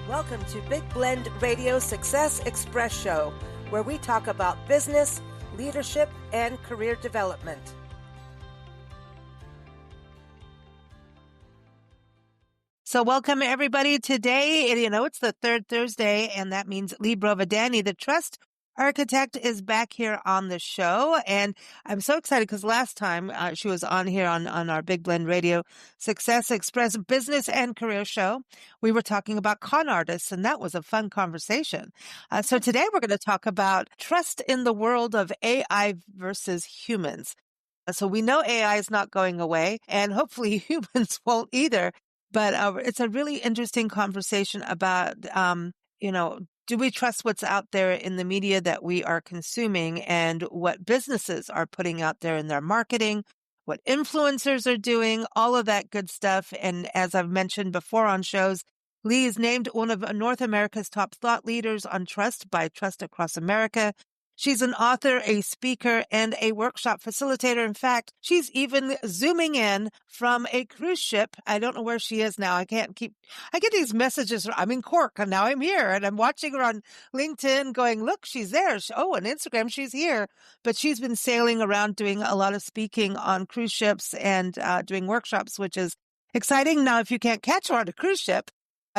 Welcome to Big Blend Radio Success Express Show, where we talk about business, leadership, and career development. So welcome everybody. Today, it's the third Thursday, and that means Lea Brovedani, the Trust Architect, is back here on the show. And I'm so excited because last time she was on here on our Big Blend Radio Success Express Business and Career Show, we were talking about con artists, and that was a fun conversation. So today we're going to talk about trust in the world of AI versus humans. So we know AI is not going away, and hopefully humans won't either. But it's a really interesting conversation about, do we trust what's out there in the media that we are consuming and what businesses are putting out there in their marketing, what influencers are doing, all of that good stuff. And as I've mentioned before on shows, Lea is named one of North America's top thought leaders on trust by Trust Across America. She's an author, a speaker, and a workshop facilitator. In fact, she's even zooming in from a cruise ship. I don't know where she is now. I get these messages. I'm in Cork and now I'm here, and I'm watching her on LinkedIn going, look, she's there. On Instagram, she's here. But she's been sailing around doing a lot of speaking on cruise ships and doing workshops, which is exciting. Now, if you can't catch her on a cruise ship,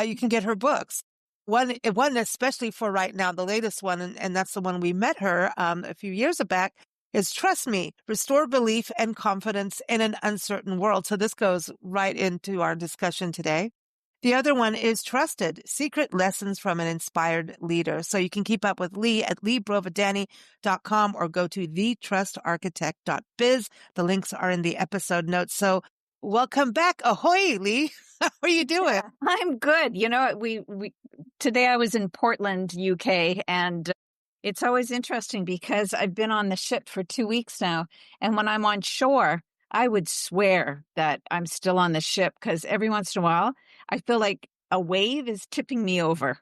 you can get her books. One especially for right now, the latest one, and that's the one we met her a few years back, is Trust Me, Restore Belief and Confidence in an Uncertain World. So this goes right into our discussion today. The other one is Trusted, Secret Lessons from an Inspired Leader. So you can keep up with Lea at leabrovedani.com or go to thetrustarchitect.biz. The links are in the episode notes. So welcome back. Ahoy, Lea. How are you doing? Yeah, I'm good. We today I was in Portland, UK, and it's always interesting because I've been on the ship for 2 weeks now. And when I'm on shore, I would swear that I'm still on the ship because every once in a while I feel like a wave is tipping me over.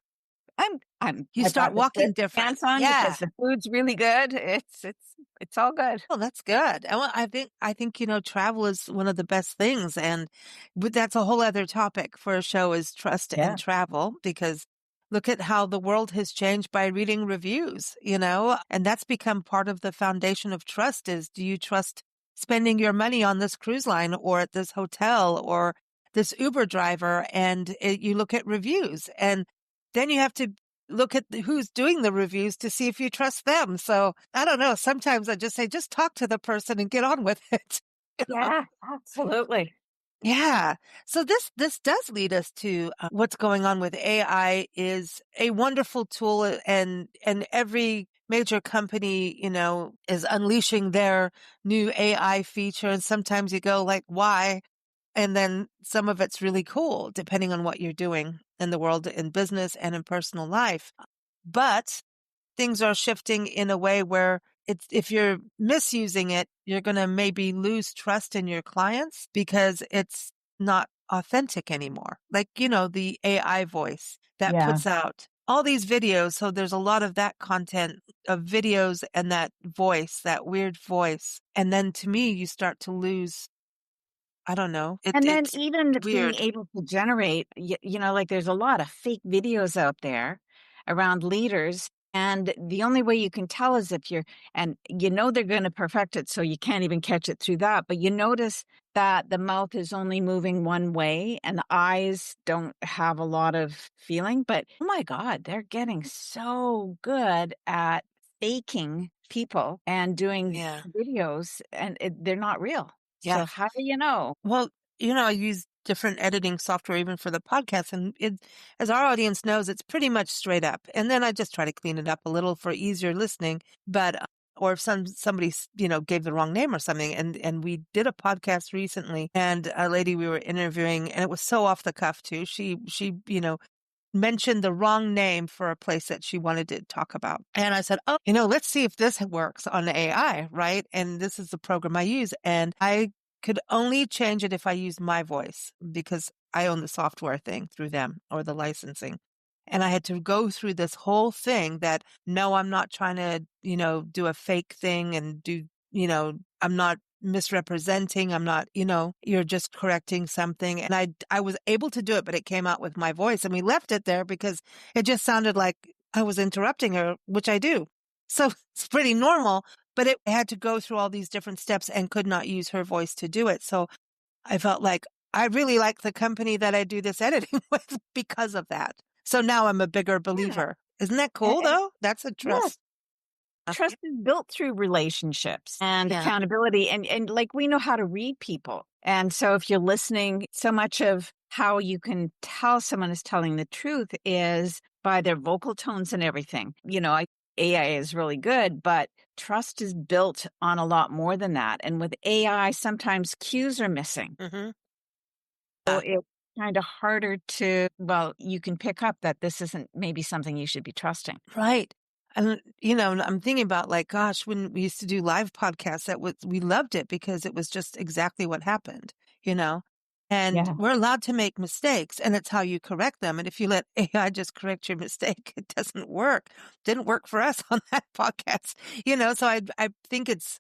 You start walking different. Pants on because the food's really good. It's all good. Oh, that's good. Well, I think travel is one of the best things, but that's a whole other topic for a show is trust and travel, because look at how the world has changed by reading reviews, and that's become part of the foundation of trust is, do you trust spending your money on this cruise line or at this hotel or this Uber driver? And you look at reviews, and then you have to look at who's doing the reviews to see if you trust them. So I don't know. Sometimes I just say, just talk to the person and get on with it. Yeah, absolutely. Yeah. So this does lead us to what's going on with AI is a wonderful tool, and every major company, is unleashing their new AI feature. And sometimes you go like, why? And then some of it's really cool, depending on what you're doing in the world, in business and in personal life. But things are shifting in a way where if you're misusing it, you're going to maybe lose trust in your clients because it's not authentic anymore. Like, the AI voice that puts out all these videos. So there's a lot of that content of videos and that voice, that weird voice. And then to me, you start to lose, I don't know. And then even weird. Being able to generate, like there's a lot of fake videos out there around leaders. And the only way you can tell is if they're going to perfect it, so you can't even catch it through that. But you notice that the mouth is only moving one way and the eyes don't have a lot of feeling. But oh my God, they're getting so good at faking people and doing videos, and they're not real. Yeah. So how do you know? Well, I use different editing software even for the podcast, and as our audience knows, it's pretty much straight up. And then I just try to clean it up a little for easier listening. But or if somebody gave the wrong name or something, and we did a podcast recently, and a lady we were interviewing, and it was so off the cuff too. She mentioned the wrong name for a place that she wanted to talk about. And I said, let's see if this works on AI, right? And this is the program I use. And I could only change it if I used my voice because I own the software thing through them or the licensing. And I had to go through this whole thing that, no, I'm not trying to, do a fake thing and do, I'm not misrepresenting. I'm not, you're just correcting something. And I was able to do it, but it came out with my voice and we left it there because it just sounded like I was interrupting her, which I do. So it's pretty normal, but it had to go through all these different steps and could not use her voice to do it. So I felt like I really like the company that I do this editing with because of that. So now I'm a bigger Yeah. believer. Isn't that And, cool and though? That's a yeah, trust. trust is built through relationships and Yeah. accountability. And like we know how to read people. And so if you're listening, so much of how you can tell someone is telling the truth is by their vocal tones and everything. AI is really good, but trust is built on a lot more than that. And with AI, sometimes cues are missing. Hmm. So it's kind of harder to, well, you can pick up that this isn't maybe something you should be trusting. Right. And, I'm thinking about like, gosh, when we used to do live podcasts, we loved it because it was just exactly what happened, you know? And Yeah. we're allowed to make mistakes and it's how you correct them. And if you let AI just correct your mistake, it doesn't work. Didn't work for us on that podcast, So I think it's,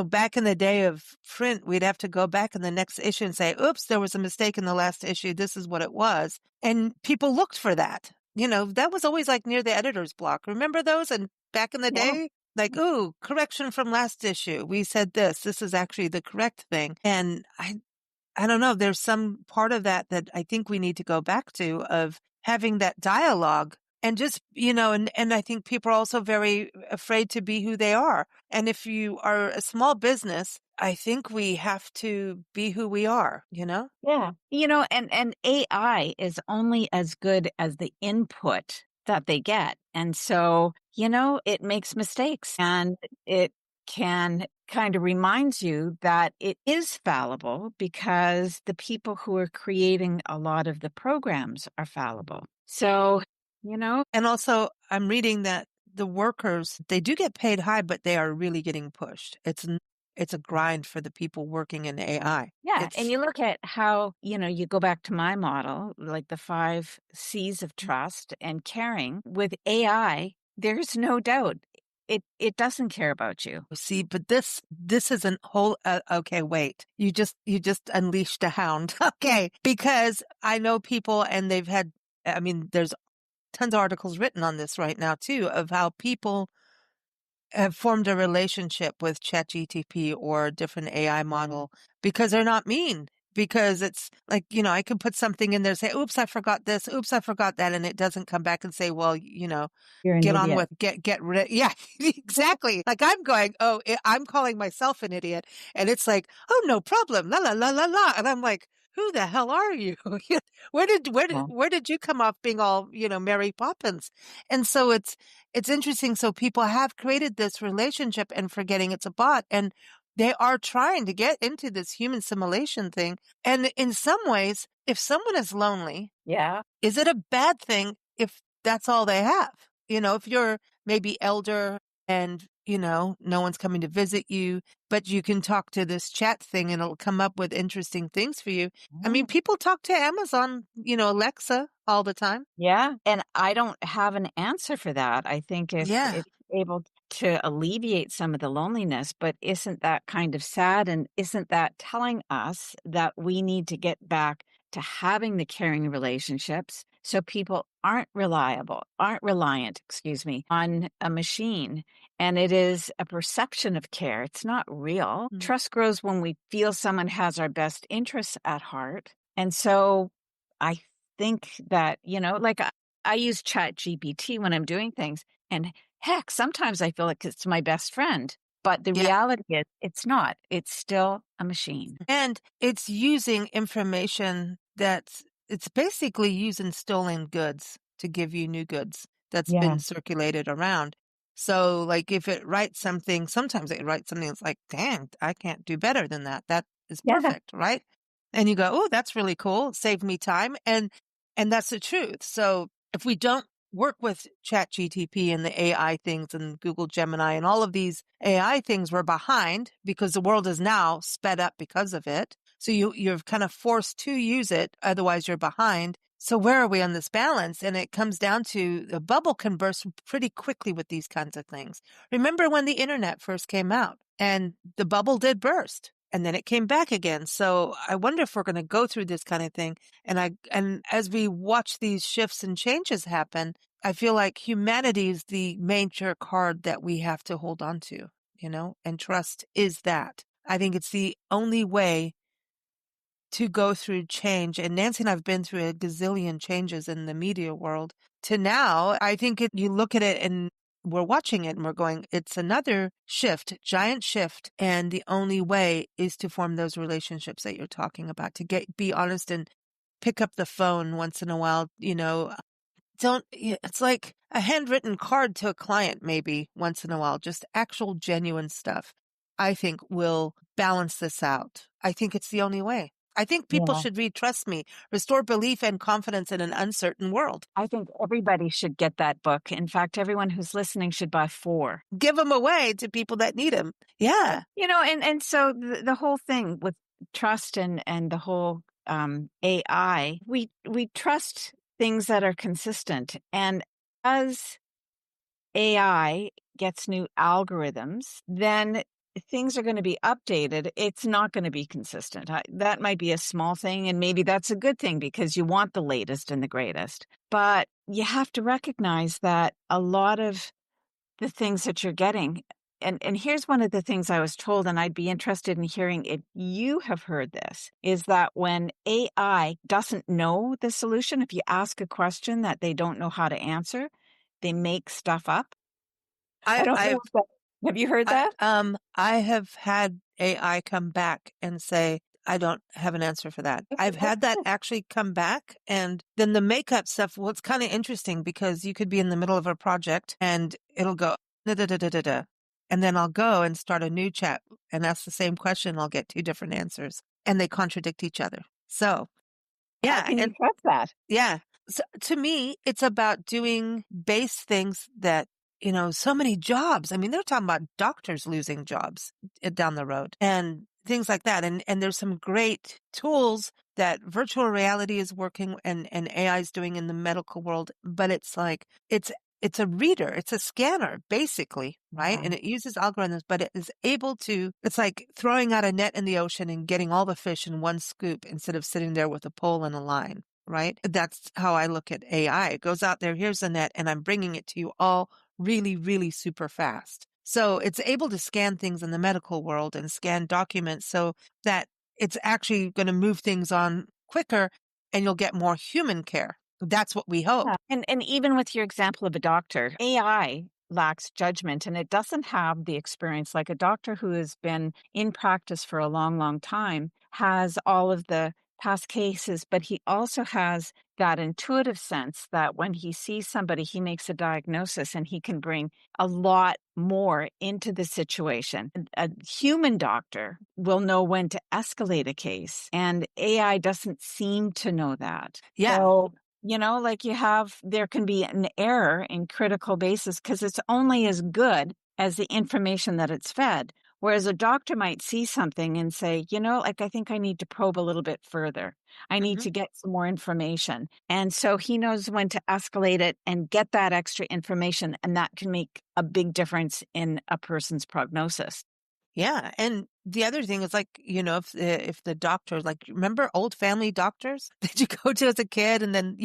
back in the day of print, we'd have to go back in the next issue and say, oops, there was a mistake in the last issue. This is what it was. And people looked for that. That was always like near the editor's block. Remember those? And back in the Yeah. day, like, ooh, correction from last issue. We said this. This is actually the correct thing. And I don't know. There's some part of that I think we need to go back to of having that dialogue and just, and I think people are also very afraid to be who they are. And if you are a small business, I think we have to be who we are, Yeah. And AI is only as good as the input that they get. And so, it makes mistakes and it can kind of reminds you that it is fallible because the people who are creating a lot of the programs are fallible. So, you know, And also, I'm reading that the workers, they do get paid high, but they are really getting pushed. It's a grind for the people working in AI. yeah. And It's you look at how, you go back to my model, like the 5 C's of trust and caring with AI, there's no doubt it doesn't care about you. see, but this is a whole. Okay, wait. You just unleashed a hound. Okay, because I know people, and they've had. I mean, there's tons of articles written on this right now too, of how people have formed a relationship with ChatGTP or a different AI model because they're not mean. Because it's like, I could put something in there, say, oops, I forgot this. Oops, I forgot that. And it doesn't come back and say, well, You're an get on idiot. with, get rid. Yeah, exactly. Like I'm going, oh, I'm calling myself an idiot. And it's like, oh, no problem. La, la, la, la, la. And I'm like, who the hell are you? Well, Where did you come off being all, Mary Poppins? And so it's interesting. So people have created this relationship and forgetting it's a bot. And they are trying to get into this human simulation thing. And in some ways, if someone is lonely, yeah. is it a bad thing if that's all they have? If you're maybe elder and, no one's coming to visit you, but you can talk to this chat thing and it'll come up with interesting things for you. I mean, people talk to Amazon, Alexa all the time. Yeah, and I don't have an answer for that. I think if Yeah. it's able to alleviate some of the loneliness, but isn't that kind of sad? And isn't that telling us that we need to get back to having the caring relationships so people aren't reliant, excuse me, on a machine? And it is a perception of care. It's not real. Mm. Trust grows when we feel someone has our best interests at heart. And so I think that, like I use Chat GPT when I'm doing things. And heck, sometimes I feel like it's my best friend. But the Yeah. reality is it's not. It's still a machine. And it's using information it's basically using stolen goods to give you new goods that's Yeah. been circulated around. So like if it writes something, sometimes it writes something that's like, dang, I can't do better than that. That is Yeah. perfect, right? And you go, oh, that's really cool. It saved me time. And that's the truth. So if we don't work with ChatGTP and the AI things and Google Gemini and all of these AI things, we're behind because the world is now sped up because of it. So you're kind of forced to use it. Otherwise you're behind. So where are we on this balance? And it comes down to the bubble can burst pretty quickly with these kinds of things. Remember when the internet first came out and the bubble did burst and then it came back again. So I wonder if we're going to go through this kind of thing. And as we watch these shifts and changes happen, I feel like humanity is the major card that we have to hold on to, and trust is that. I think it's the only way to go through change. And Nancy and I've been through a gazillion changes in the media world to now. I think you look at it and we're watching it and we're going, it's another shift, giant shift. And the only way is to form those relationships that you're talking about, to be honest and pick up the phone once in a while, it's like a handwritten card to a client, maybe once in a while, just actual genuine stuff, I think will balance this out. I think it's the only way. I think people Yeah. should read Trust Me, Restore Belief and Confidence in an Uncertain World. I think everybody should get that book. In fact, everyone who's listening should buy 4. Give them away to people that need them. Yeah. And so the whole thing with trust and the whole AI, we trust things that are consistent. And as AI gets new algorithms, then things are going to be updated. It's not going to be consistent. That might be a small thing, and maybe that's a good thing because you want the latest and the greatest. But you have to recognize that a lot of the things that you're getting, and here's one of the things I was told, and I'd be interested in hearing if you have heard this, is that when AI doesn't know the solution, if you ask a question that they don't know how to answer, they make stuff up. I don't know I've if that, have you heard that? I have had AI come back and say, I don't have an answer for that. I've had that actually come back. And then the makeup stuff, well, it's kind of interesting because you could be in the middle of a project and it'll go, da, da, da, da, da, da. And then I'll go and start a new chat and ask the same question. I'll get 2 different answers and they contradict each other. So, How yeah. can you And trust that? yeah. So to me, it's about doing base things that, so many jobs. I mean, they're talking about doctors losing jobs down the road and things like that. And there's some great tools that virtual reality is working and AI is doing in the medical world. But it's like, it's a reader. It's a scanner, basically, right? Yeah. And it uses algorithms, but it is able to, it's like throwing out a net in the ocean and getting all the fish in one scoop instead of sitting there with a pole and a line. Right? That's how I look at AI. It goes out there, here's the net, and I'm bringing it to you all really, really super fast. So it's able to scan things in the medical world and scan documents so that it's actually going to move things on quicker and you'll get more human care. That's what we hope. Yeah. And even with your example of a doctor, AI lacks judgment and it doesn't have the experience like a doctor who has been in practice for a long, long time has all of the past cases, but he also has that intuitive sense that when he sees somebody, he makes a diagnosis and he can bring a lot more into the situation. A human doctor will know when to escalate a case, and AI doesn't seem to know that. Yeah. So like there can be an error in critical basis because it's only as good as the information that it's fed. Whereas a doctor might see something and say, like, I think I need to probe a little bit further. I need Mhm. to get some more information. And so he knows when to escalate it and get that extra information. And that can make a big difference in a person's prognosis. Yeah. And the other thing is like, if the doctor, like, remember old family doctors that you go to as a kid and then,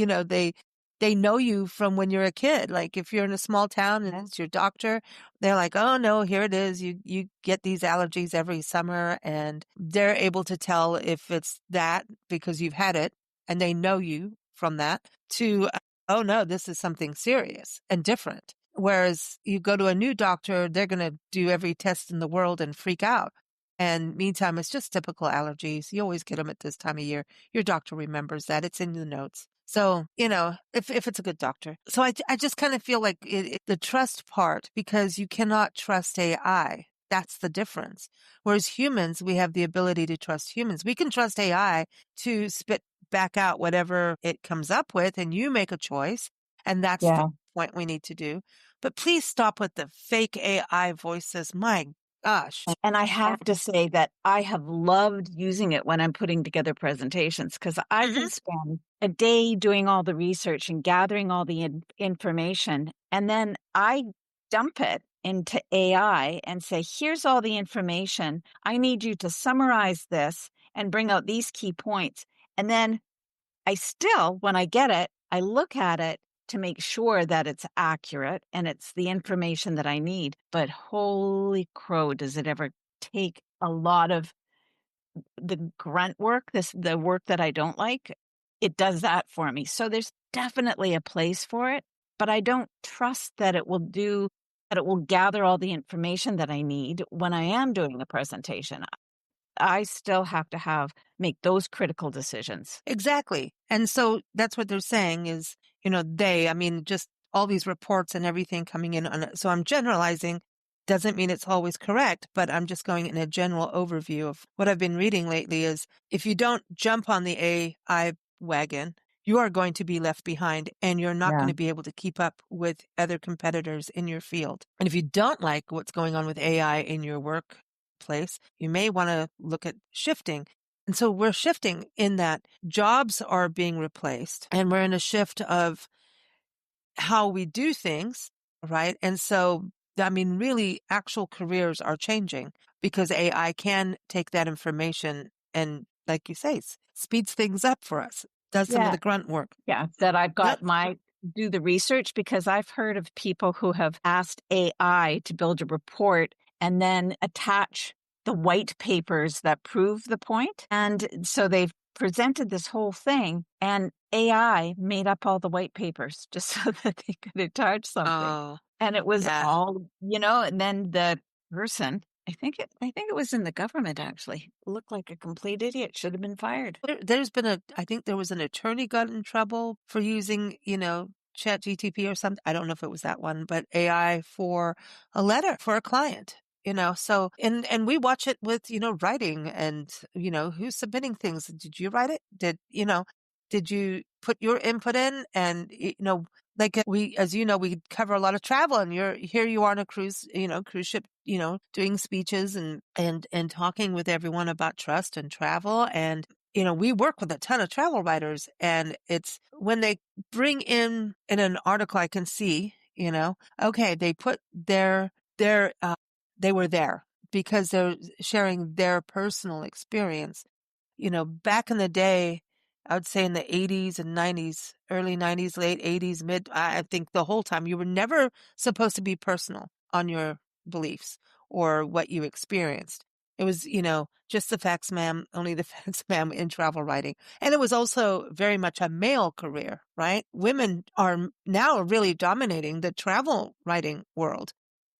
they know you from when you're a kid. Like if you're in a small town and Yeah. it's your doctor, they're like, oh no, here it is. You get these allergies every summer and they're able to tell if it's that because you've had it and they know you from that to, oh no, this is something serious and different. Whereas you go to a new doctor, they're going to do every test in the world and freak out. And meantime, it's just typical allergies. You always get them at this time of year. Your doctor remembers that. It's in the notes. So, if it's a good doctor. So I just kind of feel like the trust part, because you cannot trust AI. That's the difference. Whereas humans, we have the ability to trust humans. We can trust AI to spit back out whatever it comes up with and you make a choice. And that's the Yeah. point we need to do. But please stop with the fake AI voices. My Gosh. And I have to say that I have loved using it when I'm putting together presentations because I can Mhm. spend a day doing all the research and gathering all the information. And then I dump it into AI and say, here's all the information. I need you to summarize this and bring out these key points. And then I still, when I get it, I look at it to make sure that it's accurate and it's the information that I need. But holy crow, does it ever take a lot of the grunt work, the work that I don't like, it does that for me. So there's definitely a place for it, but I don't trust that it will gather all the information that I need when I am doing a presentation. I still have to make those critical decisions. Exactly. And so that's what they're saying is, I mean, just all these reports and everything coming in on it. So I'm generalizing. Doesn't mean it's always correct, but I'm just going in a general overview of what I've been reading lately is if you don't jump on the AI wagon, you are going to be left behind and you're not going Yeah. to be able to keep up with other competitors in your field. And if you don't like what's going on with AI in your workplace, you may want to look at shifting. And so we're shifting in that jobs are being replaced and we're in a shift of how we do things, right? And so, I mean, really actual careers are changing because AI can take that information and, like you say, speeds things up for us, does some of Yeah. the grunt work. Yeah, that I've Yep. got my do the research because I've heard of people who have asked AI to build a report and then attach the white papers that prove the point. And so they've presented this whole thing and AI made up all the white papers just so that they could attach something. Oh, And it was yeah. all, and then the person, I think it was in the government actually, looked like a complete idiot, should have been fired. There's been I think there was an attorney got in trouble for using, Chat GTP or something. I don't know if it was that one, but AI for a letter for a client, so, and we watch it with, writing and, who's submitting things. Did you write it? Did you put your input in? And, like as we cover a lot of travel and you are on a cruise ship, doing speeches and talking with everyone about trust and travel. And, we work with a ton of travel writers and it's when they bring in an article, I can see, okay, they put they were there because they're sharing their personal experience. Back in the day, I would say in the 80s and 90s, early 90s, late 80s, I think the whole time you were never supposed to be personal on your beliefs or what you experienced. It was, just the facts, ma'am, only the facts, ma'am, in travel writing. And it was also very much a male career, right? Women are now really dominating the travel writing world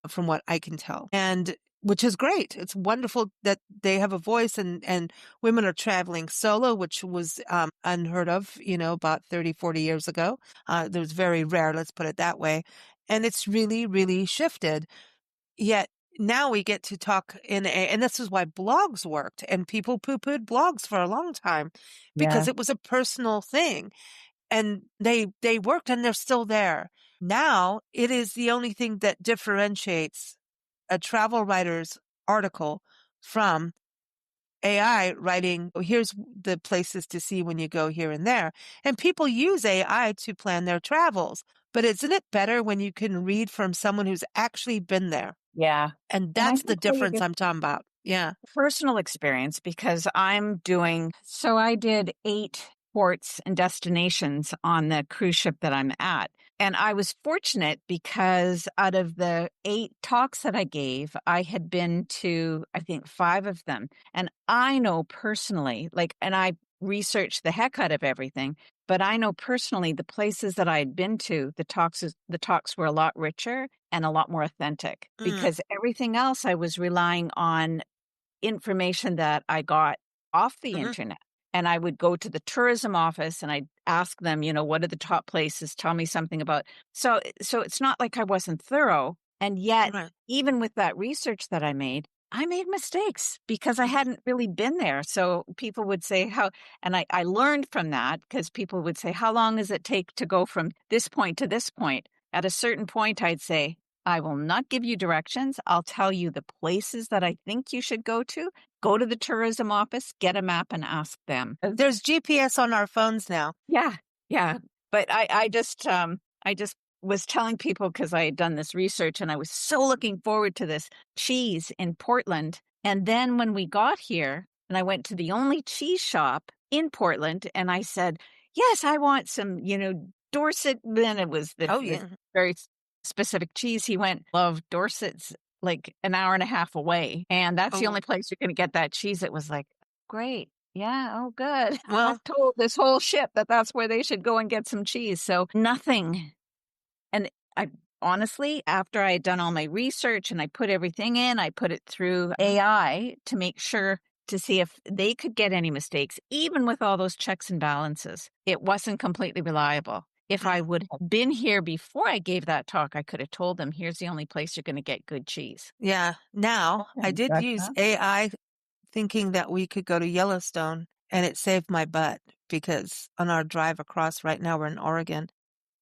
from what I can tell. And which is great. It's wonderful that they have a voice and women are traveling solo, which was unheard of, about 30, 40 years ago. It was very rare, let's put it that way. And it's really, really shifted. Yet now we get to talk and this is why blogs worked and people poo-pooed blogs for a long time because Yeah. it was a personal thing and they worked and they're still there. Now it is the only thing that differentiates a travel writer's article from AI writing, "Oh, here's the places to see when you go here and there." And people use AI to plan their travels. But isn't it better when you can read from someone who's actually been there? Yeah. And And I that's can the tell you difference I'm talking about. Yeah. personal experience because so I did 8 ports and destinations on the cruise ship that I'm at. And I was fortunate because out of the 8 talks that I gave, I had been to, I think, 5 of them. And I know personally, and I researched the heck out of everything, but I know personally the places that I had been to, the talks were a lot richer and a lot more authentic Mm, because everything else I was relying on information that I got off the hmm. internet. And I would go to the tourism office and I'd ask them, what are the top places? Tell me something about. So it's not like I wasn't thorough. And yet, Right. even with that research that I made mistakes because I Mhm. hadn't really been there. So people would say, and I learned from that because people would say, how long does it take to go from this point to this point? At a certain point, I'd say, I will not give you directions. I'll tell you the places that I think you should go to. Go to the tourism office, get a map and ask them. There's GPS on our phones now. Yeah, yeah. But I just was telling people because I had done this research and I was so looking forward to this cheese in Portland. And then when we got here and I went to the only cheese shop in Portland and I said, yes, I want some, Dorset. Then it was Oh, this yeah. very specific cheese. He went, love Dorset's like an hour and a half away. And that's the Oh, only place you're going to get that cheese. It was like, great. Yeah. Oh, good. well, I've told this whole ship that that's where they should go and get some cheese. So nothing. And I honestly, after I had done all my research and I put everything in, I put it through AI to make sure to see if they could get any mistakes, even with all those checks and balances. It wasn't completely reliable. If I would have been here before I gave that talk, I could have told them, here's the only place you're going to get good cheese. yeah. Now, I Okay, did use gotcha. AI thinking that we could go to Yellowstone, and it saved my butt because on our drive across, right now we're in Oregon,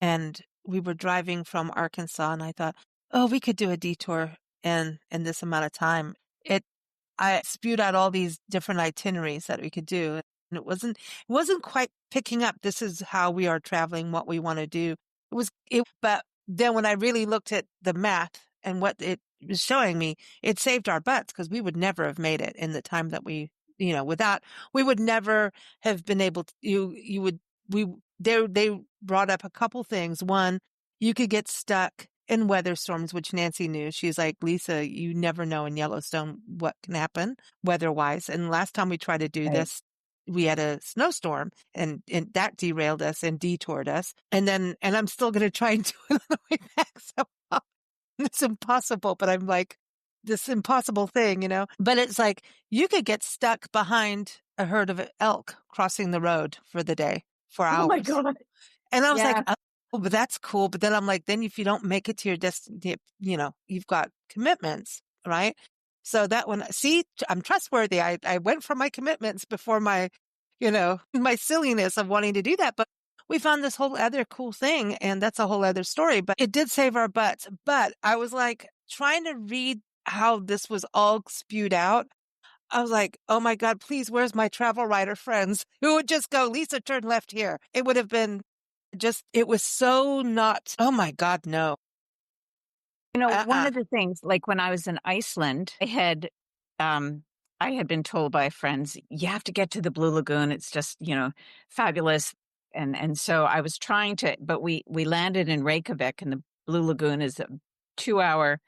and we were driving from Arkansas, and I thought, oh, we could do a detour in this amount of time. I spewed out all these different itineraries that we could do, and it wasn't quite picking up. This is how we are traveling, what we want to do. But then when I really looked at the math and what it was showing me, it saved our butts because we would never have made it in the time that without, we would never have been able to, they brought up a couple things. One, you could get stuck in weather storms, which Nancy knew. She's like, Lisa, you never know in Yellowstone what can happen weather-wise. And last time we tried to do Right. this, we had a snowstorm and that derailed us and detoured us. And I'm still going to try and do it on the way back. So it's impossible, but I'm like, this impossible thing. But it's like, you could get stuck behind a herd of elk crossing the road for the day for Oh my hours. God. And I was like, Yeah. oh, but that's cool. But then I'm like, then if you don't make it to your destination, you've got commitments, right? So that one, see, I'm trustworthy. I went for my commitments before my silliness of wanting to do that. But we found this whole other cool thing, and that's a whole other story. But it did save our butts. But I was like trying to read how this was all spewed out. I was like, oh my God, please, where's my travel writer friends who would just go, Lisa, turn left here. It would have been it was so not, oh my God, no. One Uh-uh. of the things, like when I was in Iceland, um, I had been told by friends, you have to get to the Blue Lagoon. It's just, fabulous. And so I was trying to, but we landed in Reykjavik and the Blue Lagoon is a 2 hour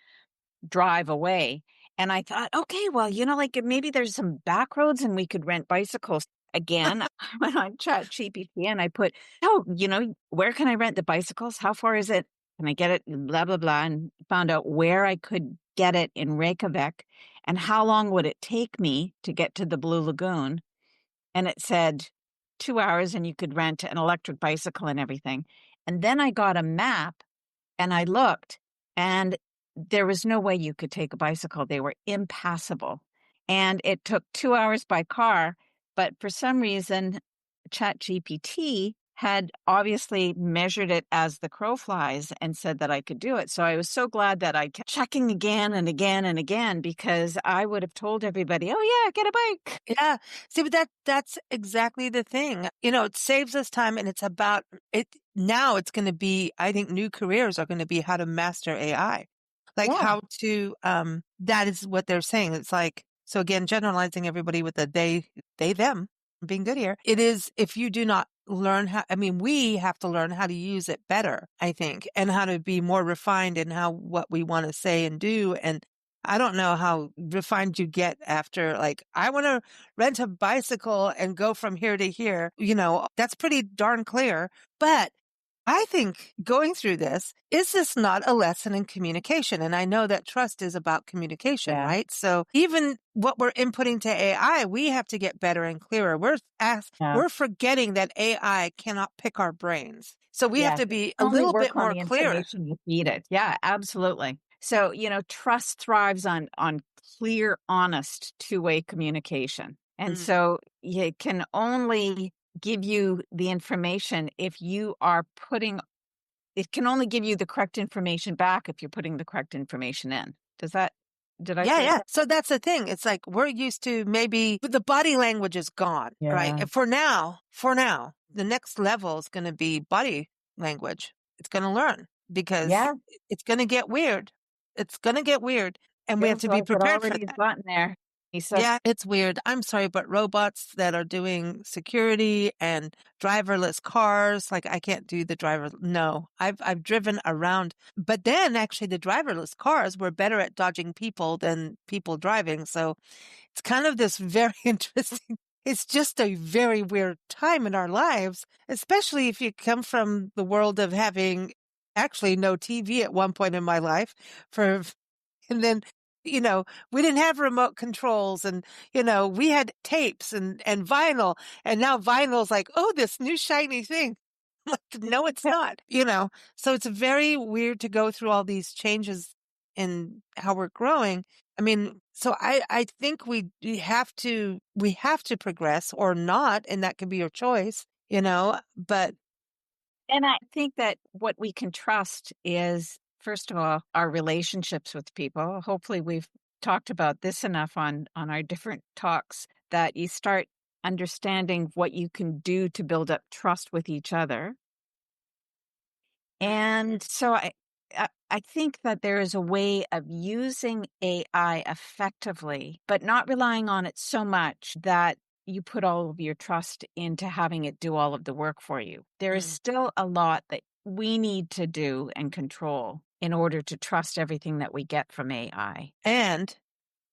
drive away. And I thought, okay, well, like maybe there's some back roads and we could rent bicycles. Again, I went on Chat GPT and I put, oh, where can I rent the bicycles? How far is it? Can I get it? Blah, blah, blah. And found out where I could get it in Reykjavik and how long would it take me to get to the Blue Lagoon. And it said 2 hours and you could rent an electric bicycle and everything. And then I got a map and I looked, and there was no way you could take a bicycle. They were impassable. And it took 2 hours by car. But for some reason, ChatGPT had obviously measured it as the crow flies and said that I could do it. So I was so glad that I kept checking again and again and again, because I would have told everybody, oh, yeah, get a bike. Yeah. See, but that's exactly the thing. It saves us time, and it's about it. Now it's going to be, I think new careers are going to be how to master AI, like Yeah. how to, that is what they're saying. It's like, so again, generalizing everybody with the they, them, I'm being good here. It is, if you do not learn we have to learn how to use it better, I think, and how to be more refined in what we want to say and do. And I don't know how refined you get after, like, I want to rent a bicycle and go from here to here. That's pretty darn clear. But I think going through this, is this not a lesson in communication? And I know that trust is about communication, Yeah. right? So even what we're inputting to AI, we have to get better and clearer. Yeah. We're forgetting that AI cannot pick our brains. So we have Yes. to It be a can only little bit work on more the clear. information you feed it. Yeah, absolutely. So, trust thrives on clear, honest, two-way communication. And Mm, so it can only give you the information if you are putting it can only give you the correct information back if you're putting the correct information in. Did I Yeah, say yeah. that? So that's the thing. It's like we're used to maybe the body language is gone, right? Yeah. And for now, the next level is going to be body language. It's going to learn because Yeah. it's going to get weird. It's going to get weird, and we have Feels to be like it prepared for already has that. gotten there. He said, Yeah, it's weird. I'm sorry, but robots that are doing security and driverless cars, like I can't do the driver. No, I've driven around, but then actually the driverless cars were better at dodging people than people driving. So it's kind of this very interesting. It's just a very weird time in our lives, especially if you come from the world of having actually no TV at one point in my life for and then, we didn't have remote controls and, we had tapes and vinyl. And now vinyl's like, oh, this new shiny thing. Like, no, it's not, So it's very weird to go through all these changes in how we're growing. I mean, so I think we have to progress or not, and that can be your choice, but and I think that what we can trust is, first of all, our relationships with people. Hopefully, we've talked about this enough on our different talks that you start understanding what you can do to build up trust with each other. And so I think that there is a way of using AI effectively, but not relying on it so much that you put all of your trust into having it do all of the work for you. There is Mm. still a lot that we need to do and control in order to trust everything that we get from AI. And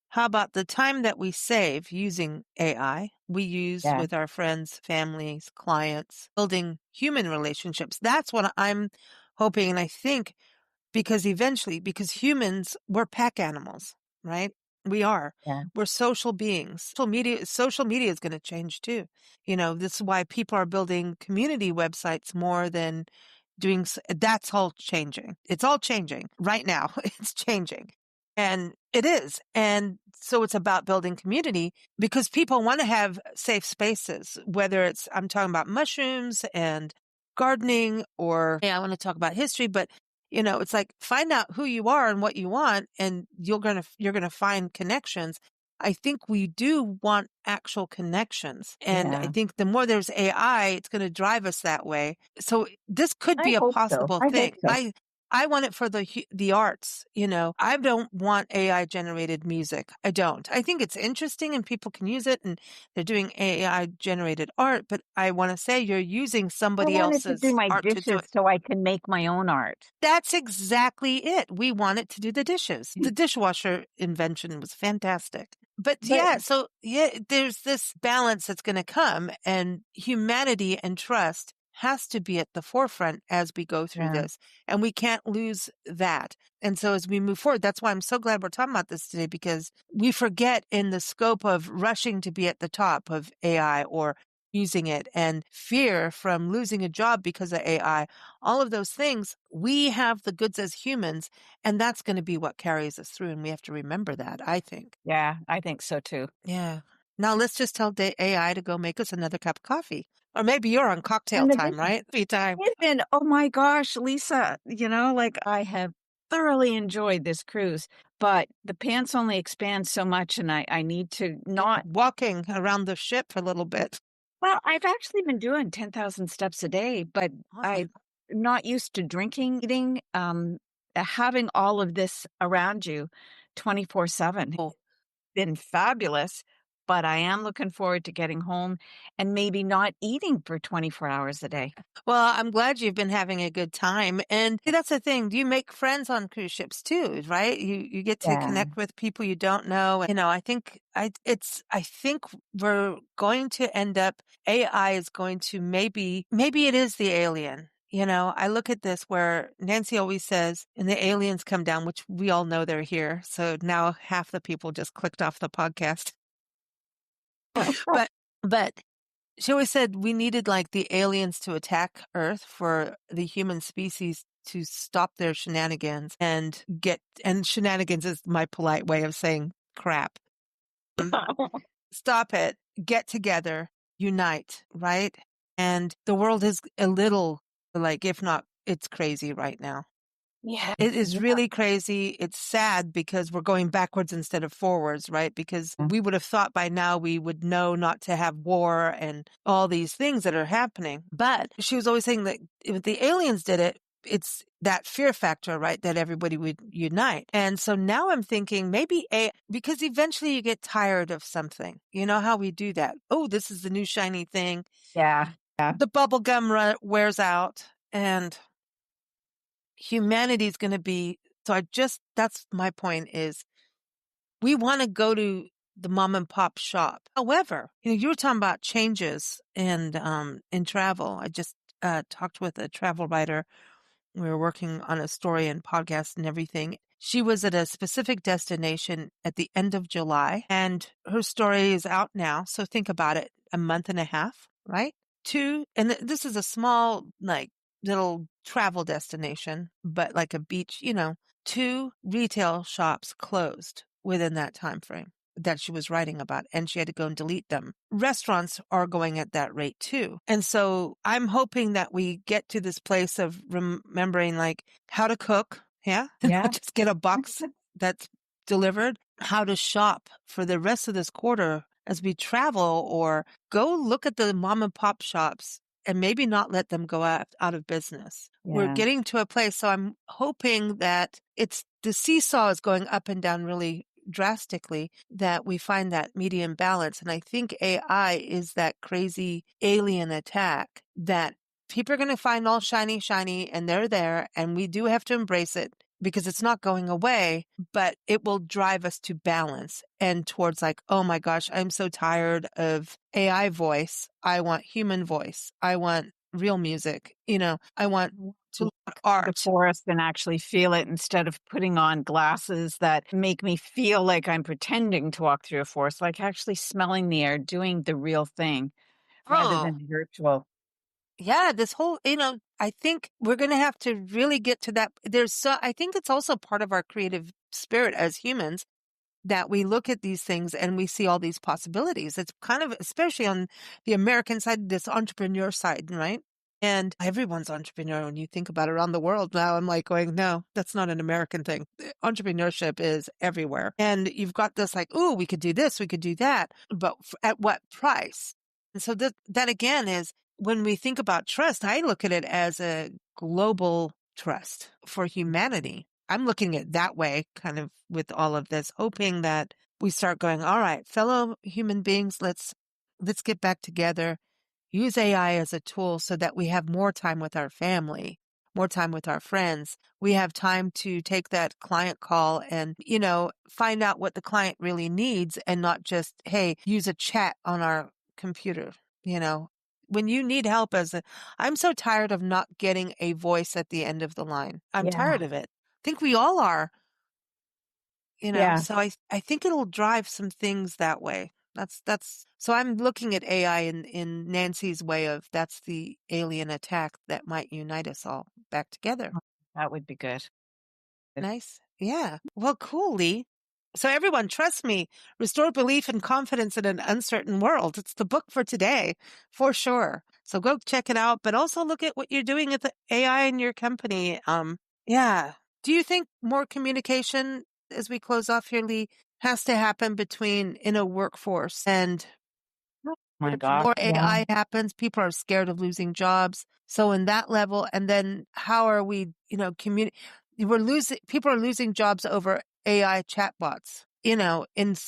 how about the time that we save using AI, we use Yeah, with our friends, families, clients, building human relationships? That's what I'm hoping. And I think because humans, we're pack animals, right? We are. yeah, We're social beings. Social media is going to change too. This is why people are building community websites more than that's all changing. It's all changing right now. It's changing. And it is. And so it's about building community because people want to have safe spaces, whether I'm talking about mushrooms and gardening or, yeah, I want to talk about history, but it's like find out who you are and what you want and you're going to find connections. I think we do want actual connections. And I yeah. think the more there's AI, it's going to drive us that way. So this could I be a hope so. possible I hope thing. so. I want it for the arts, I don't want AI generated music. I don't. I think it's interesting and people can use it and they're doing AI generated art, but I want to say you're using I somebody wanted to do else's my art to do dishes it. so I can make my own art. That's exactly it. We want it to do the dishes. The dishwasher invention was fantastic. But But yeah, so yeah, there's this balance that's going to come and humanity and trust has to be at the forefront as we go through yeah, this. And we can't lose that. And so as we move forward, that's why I'm so glad we're talking about this today because we forget in the scope of rushing to be at the top of AI or using it and fear from losing a job because of AI, all of those things, we have the goods as humans, and that's going to be what carries us through. And we have to remember that, I think. yeah, I think so too. Yeah. Now let's just tell AI to go make us another cup of coffee. Or maybe you're on cocktail And time, right? Tea time. it's been, oh my gosh, Lisa, like I have thoroughly enjoyed this cruise, but the pants only expand so much and I need to Yeah. not, Walking around the ship for a little bit. well, I've actually been doing 10,000 steps a day, but Awesome. I'm not used to drinking, eating, having all of this around you 24/7 Oh. been fabulous, but I am looking forward to getting home and maybe not eating for 24 hours a day. Well, I'm glad you've been having a good time. And see, that's the thing. You make friends on cruise ships too, right? You get to Yeah. connect with people you don't know. I think we're going to end up AI is going to maybe it is the alien. I look at this where Nancy always says, and the aliens come down, which we all know they're here. So now half the people just clicked off the podcast. But but she always said we needed like the aliens to attack Earth for the human species to stop their shenanigans and shenanigans is my polite way of saying crap. Stop it, get together, unite, right? And the world is a little like, if not, it's crazy right now. Yeah. It is Yeah. really crazy. It's sad because we're going backwards instead of forwards, right? Because we would have thought by now we would know not to have war and all these things that are happening. But she was always saying that if the aliens did it, it's that fear factor, right? That everybody would unite. And so now I'm thinking maybe because eventually you get tired of something. You know how we do that. Oh, this is the new shiny thing. Yeah. Yeah. The bubble gum wears out and humanity's going to be, so that's my point is we want to go to the mom and pop shop. However, you were talking about changes and in travel. I just talked with a travel writer. We were working on a story and podcast and everything. She was at a specific destination at the end of July, and her story is out now. So think about it, a month and a half, right? And this is a small, like, little travel destination, but like a beach, two retail shops closed within that time frame that she was writing about, and she had to go and delete them. Restaurants are going at that rate too. And so I'm hoping that we get to this place of remembering like how to cook. Yeah. Yeah. Not just get a box that's delivered, how to shop for the rest of this quarter as we travel, or go look at the mom and pop shops and maybe not let them go out of business. We're Yeah. getting to a place. So I'm hoping that the seesaw is going up and down really drastically, that we find that medium balance. And I think AI is that crazy alien attack that people are going to find all shiny, shiny, and they're there. And we do have to embrace it because it's not going away, but it will drive us to balance and towards like, oh my gosh, I'm so tired of AI voice. I want human voice. I want real music. I want to look The art. forest and actually feel it instead of putting on glasses that make me feel like I'm pretending to walk through a forest, like actually smelling the air, doing the real thing rather Oh, than the virtual. yeah, this whole, I think we're going to have to really get to that. I think it's also part of our creative spirit as humans that we look at these things and we see all these possibilities. It's kind of, especially on the American side, this entrepreneur side, right? And everyone's entrepreneur when you think about it around the world now. I'm like going, no, that's not an American thing. Entrepreneurship is everywhere. And you've got this like, oh, we could do this, we could do that, but at what price? And so that again is when we think about trust, I look at it as a global trust for humanity. I'm looking at it that way, kind of with all of this, hoping that we start going, all right, fellow human beings, let's get back together, use AI as a tool so that we have more time with our family, more time with our friends. We have time to take that client call and, find out what the client really needs and not just, hey, use a chat on our computer, you know. When you need help I'm so tired of not getting a voice at the end of the line. I'm tired Yeah. of it. I think we all are, Yeah. so I think it'll drive some things that way. So I'm looking at AI in Nancy's way of that's the alien attack that might unite us all back together. That would be good. Nice. Yeah. Well, cool, Lee. So everyone, trust me, restore belief and confidence in an uncertain world. It's the book for today, for sure. So go check it out, but also look at what you're doing with the AI in your company. Yeah. Do you think more communication as we close off here, Lee, has to happen between in a workforce and Oh my if gosh. more Yeah. AI happens, people are scared of losing jobs. So in that level, and then how are we, people are losing jobs over AI chatbots, in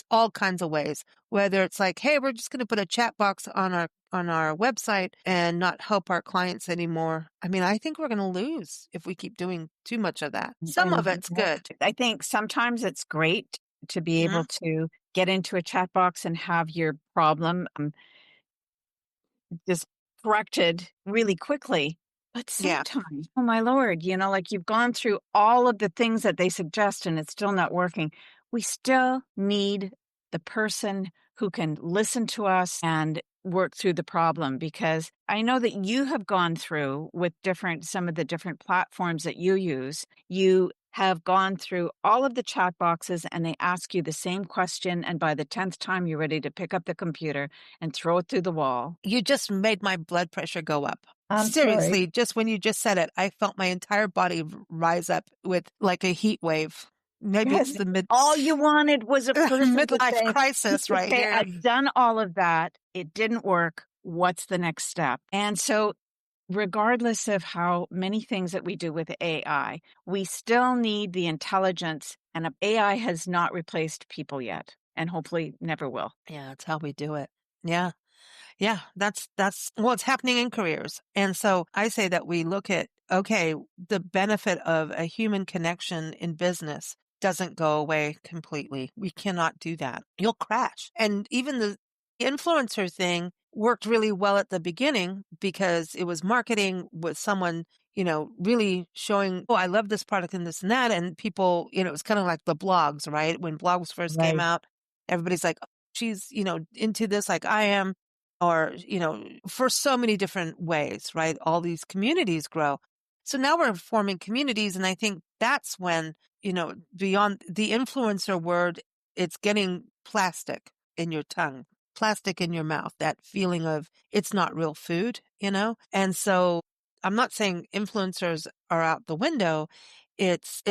all kinds of ways, whether it's like, hey, we're just going to put a chat box on our website and not help our clients anymore. I mean, I think we're going to lose if we keep doing too much of that. Some of And it's good. I think sometimes it's great to be Hmm. able to get into a chat box and have your problem just corrected really quickly. But Yeah. sometimes, oh my Lord, like you've gone through all of the things that they suggest and it's still not working. We still need the person who can listen to us and work through the problem, because I know that you have gone through with some of the different platforms that you use. You have gone through all of the chat boxes and they ask you the same question. And by the 10th time, you're ready to pick up the computer and throw it through the wall. You just made my blood pressure go up. I'm sorry. Seriously, just when you just said it, I felt my entire body rise up with like a heat wave. Maybe it's Yes. the All you wanted was a person to midlife say, crisis right okay, here. I've done all of that. It didn't work. What's the next step? And so regardless of how many things that we do with AI, we still need the intelligence, and AI has not replaced people yet, and hopefully never will. Yeah, that's how we do it. Yeah. Yeah, well, it's happening in careers. And so I say that we look at, okay, the benefit of a human connection in business doesn't go away completely. We cannot do that. You'll crash. And even the influencer thing worked really well at the beginning because it was marketing with someone, really showing, oh, I love this product and this and that. And people, it was kind of like the blogs, right? When blogs first came Right. out, everybody's like, oh, she's, into this like I am or, for so many different ways, right? All these communities grow. So now we're forming communities. And I think that's when, beyond the influencer word, it's getting plastic in your tongue, plastic in your mouth, that feeling of it's not real food, And so I'm not saying influencers are out the window. It's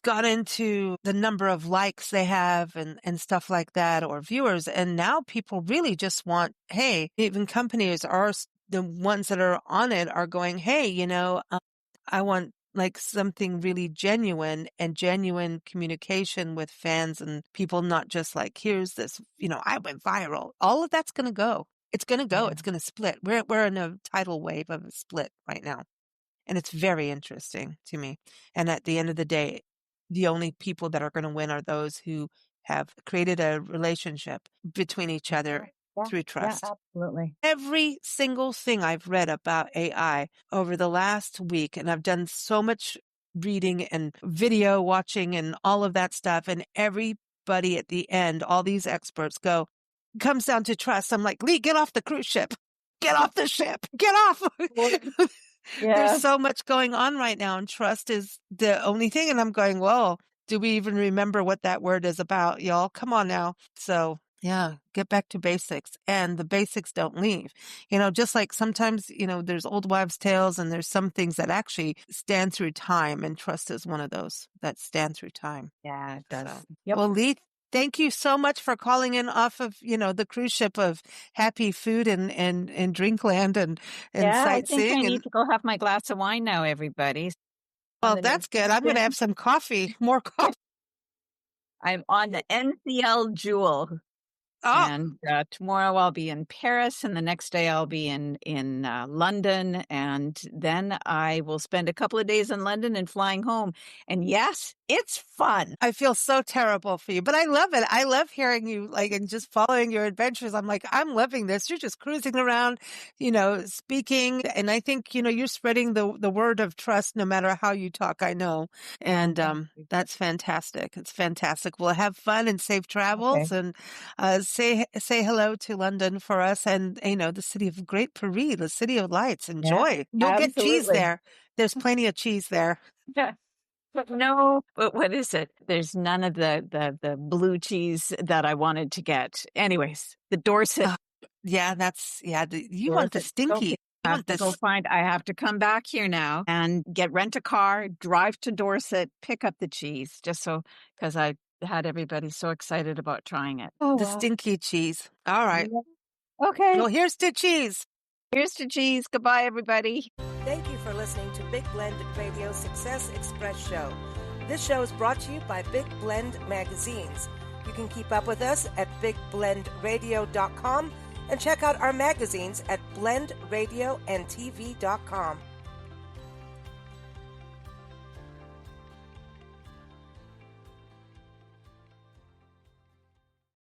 got into the number of likes they have and stuff like that or viewers. And now people really just want, hey, even companies are the ones that are on it are going, hey, I want like something really genuine and genuine communication with fans and people, not just like, here's this, I went viral. All of that's going to go. It's going to go. Yeah. It's going to split. We're in a tidal wave of a split right now. And it's very interesting to me. And at the end of the day, the only people that are going to win are those who have created a relationship between each other Yeah. through Yeah, trust. absolutely. Every single thing I've read about AI over the last week, and I've done so much reading and video watching and all of that stuff, and everybody at the end, all these experts comes down to trust. I'm like, Lee, get off the cruise ship. Get off the ship. Get off. There's Yeah. so much going on right now, and trust is the only thing. And I'm going, well, do we even remember what that word is about, y'all? Come on now. So yeah, get back to basics, and the basics don't leave. Just like sometimes, there's old wives' tales, and there's some things that actually stand through time, and trust is one of those that stand through time. Yeah, it So, does. Yep. well, Lee, thank you so much for calling in off of, the cruise ship of happy food and drinkland and Yeah, I think I sightseeing. need And to go have my glass of wine now, everybody. On well, the that's next good. I'm going to have some coffee, more coffee. I'm on the NCL Jewel. Oh, And tomorrow I'll be in Paris, and the next day I'll be in London, and then I will spend a couple of days in London and flying home. And yes, it's fun. I feel so terrible for you, but I love it. I love hearing you and just following your adventures. I'm like, I'm loving this. You're just cruising around, speaking. And I think, you're spreading the word of trust no matter how you talk, I know. And, Thank you. that's fantastic. It's fantastic. We'll have fun and safe Okay. travels and, say hello to London for us and, the city of Great Paris, the city of lights. Yeah, Enjoy. You'll get cheese absolutely. there. There's plenty of cheese there. Yeah. But no, but what is it? There's none of the blue cheese that I wanted to get. Anyways, the Dorset. Yeah, you want the Dorset. stinky. Okay. You I have want to go this. find. I have to come back here now and rent a car, drive to Dorset, pick up the cheese, just so because I had everybody so excited about trying it. Oh The well. stinky cheese. All right. Yeah. Okay. Well, here's to cheese. Here's to cheese. Goodbye, everybody. Thank you for listening to Big Blend Radio Success Express Show. This show is brought to you by Big Blend Magazines. You can keep up with us at bigblendradio.com and check out our magazines at blendradioandtv.com.